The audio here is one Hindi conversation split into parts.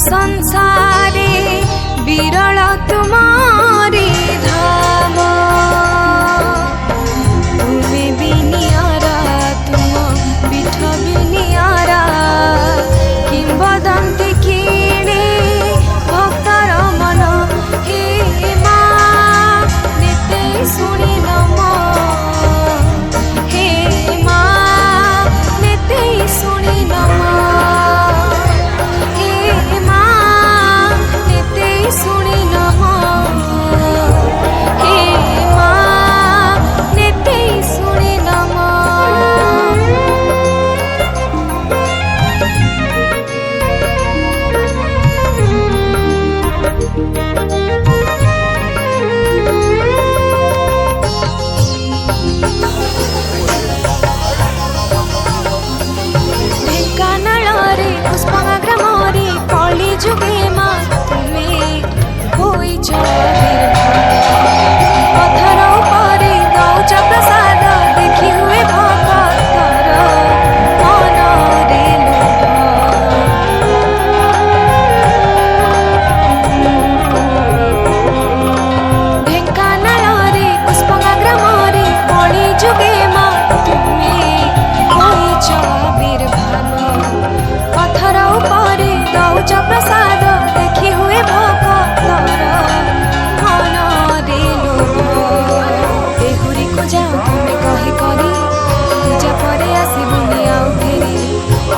संसारे विरल तुम्हारी धाम तुमे भी नियारा तुम पीठ भी नियारा किंबदंती किणे भक्तर मन हे माँ निते शुणी नम हे माँ निते शुणी नम सुनी नम हे माँ निते सुनी नम ढेंकानाଳରେ पुष्पगा ग्रामरे कली जुगे माँ पत्थर उपरे दौच प्रसाद देखि हुए भक्तर मनरे ढेंकानाଳରେ पुष्पगा ग्रामरे कली जुगे माँ तुमे होइछ आविर्भाव पत्थर उपरे दौच प्रसाद देखि हुए भक्तर जाओ तुम्हें कही करी पूजा परे आसबुनि आउ फेरी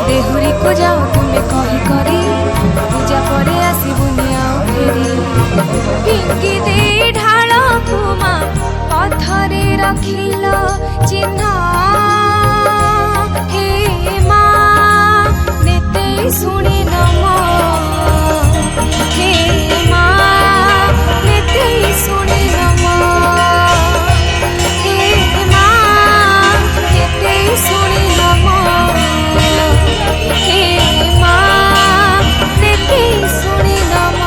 देहुरी को जाओ तुम्हें कही करी पूजा परे आसबुनि आउ फेरी फिंगी दे ढाल कुमा पथरे रखिल चिन्ह हे माँ निते शुणी नम हे माँ निते शुणी नम सुनी नम हे माँ निते सुनी नम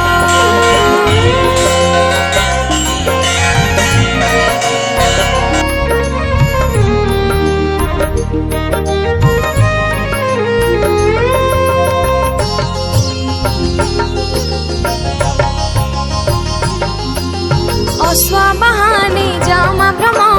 अश्वा बहाने जामा भ्रमण